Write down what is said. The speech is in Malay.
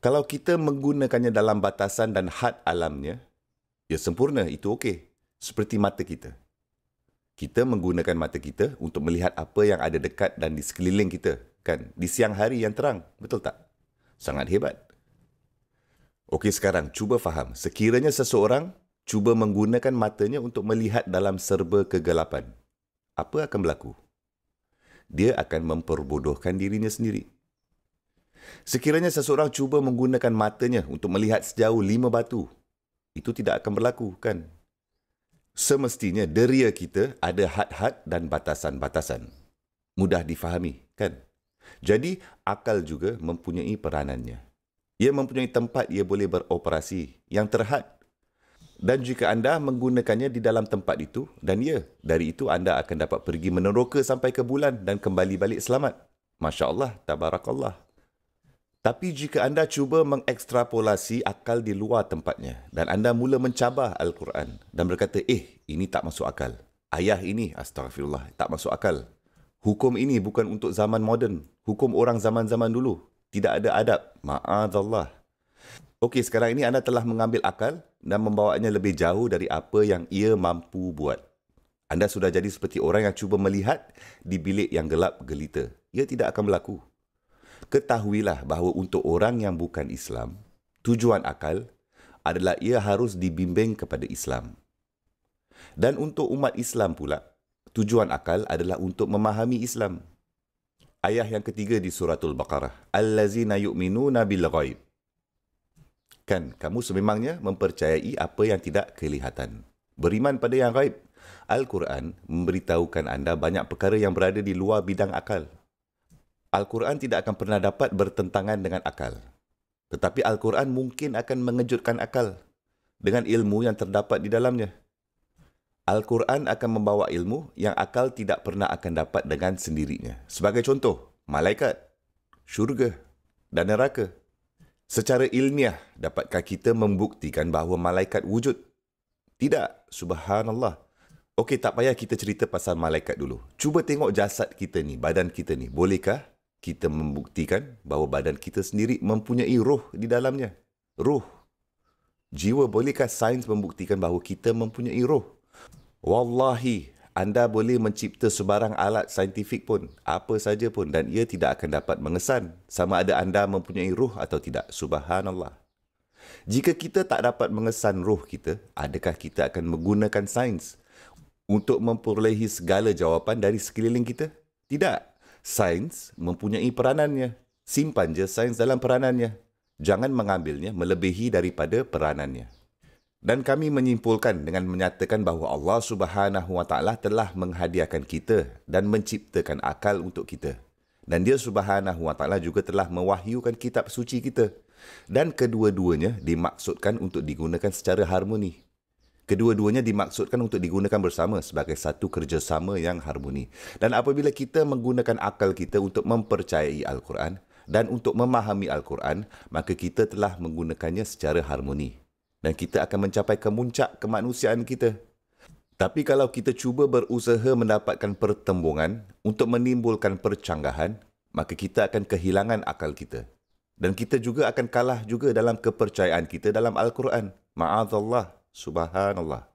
Kalau kita menggunakannya dalam batasan dan had alamnya, ya sempurna, itu okey. Seperti mata kita. Kita menggunakan mata kita untuk melihat apa yang ada dekat dan di sekeliling kita, kan? Di siang hari yang terang, betul tak? Sangat hebat. Okey, sekarang cuba faham. Sekiranya seseorang cuba menggunakan matanya untuk melihat dalam serba kegelapan, apa akan berlaku? Dia akan memperbodohkan dirinya sendiri. Sekiranya seseorang cuba menggunakan matanya untuk melihat sejauh 5 batu, itu tidak akan berlaku, kan? Semestinya deria kita ada had-had dan batasan-batasan. Mudah difahami, kan? Jadi, akal juga mempunyai peranannya. Ia mempunyai tempat ia boleh beroperasi yang terhad. Dan jika anda menggunakannya di dalam tempat itu, dan ya, dari itu anda akan dapat pergi meneroka sampai ke bulan dan kembali balik selamat. Masya Allah, tabarakallah. Tapi jika anda cuba mengekstrapolasi akal di luar tempatnya dan anda mula mencabar Al-Quran dan berkata, ini tak masuk akal. Ayah ini, astagfirullah, tak masuk akal. Hukum ini bukan untuk zaman moden. Hukum orang zaman-zaman dulu. Tidak ada adab. Ma'adallah. Okey, sekarang ini anda telah mengambil akal dan membawanya lebih jauh dari apa yang ia mampu buat. Anda sudah jadi seperti orang yang cuba melihat di bilik yang gelap gelita. Ia tidak akan berlaku. Ketahuilah bahawa untuk orang yang bukan Islam, tujuan akal adalah ia harus dibimbing kepada Islam. Dan untuk umat Islam pula, tujuan akal adalah untuk memahami Islam. Ayat yang ketiga di suratul Baqarah, Allazina yu'minuna bil ghaib. Kan, kamu sememangnya mempercayai apa yang tidak kelihatan. Beriman pada yang ghaib. Al-Quran memberitahukan anda banyak perkara yang berada di luar bidang akal. Al-Quran tidak akan pernah dapat bertentangan dengan akal. Tetapi Al-Quran mungkin akan mengejutkan akal dengan ilmu yang terdapat di dalamnya. Al-Quran akan membawa ilmu yang akal tidak pernah akan dapat dengan sendirinya. Sebagai contoh, malaikat, syurga dan neraka. Secara ilmiah, dapatkah kita membuktikan bahawa malaikat wujud? Tidak, subhanallah. Okey, tak payah kita cerita pasal malaikat dulu. Cuba tengok jasad kita ni, badan kita ni. Bolehkah kita membuktikan bahawa badan kita sendiri mempunyai roh di dalamnya? Roh. Jiwa, bolehkah sains membuktikan bahawa kita mempunyai roh? Wallahi, anda boleh mencipta sebarang alat saintifik pun, apa saja pun, dan ia tidak akan dapat mengesan sama ada anda mempunyai roh atau tidak. Subhanallah. Jika kita tak dapat mengesan roh kita, adakah kita akan menggunakan sains untuk memperolehi segala jawapan dari sekeliling kita? Tidak. Sains mempunyai peranannya. Simpan je sains dalam peranannya. Jangan mengambilnya melebihi daripada peranannya. Dan kami menyimpulkan dengan menyatakan bahawa Allah Subhanahu Wa Taala telah menghadiahkan kita dan menciptakan akal untuk kita. Dan Dia Subhanahu Wa Taala juga telah mewahyukan kitab suci kita. Dan kedua-duanya dimaksudkan untuk digunakan secara harmoni. Kedua-duanya dimaksudkan untuk digunakan bersama sebagai satu kerjasama yang harmoni. Dan apabila kita menggunakan akal kita untuk mempercayai Al-Quran dan untuk memahami Al-Quran, maka kita telah menggunakannya secara harmoni. Dan kita akan mencapai kemuncak kemanusiaan kita. Tapi kalau kita cuba berusaha mendapatkan pertembungan untuk menimbulkan percanggahan, maka kita akan kehilangan akal kita. Dan kita juga akan kalah juga dalam kepercayaan kita dalam Al-Quran. Ma'adzallah, subhanallah.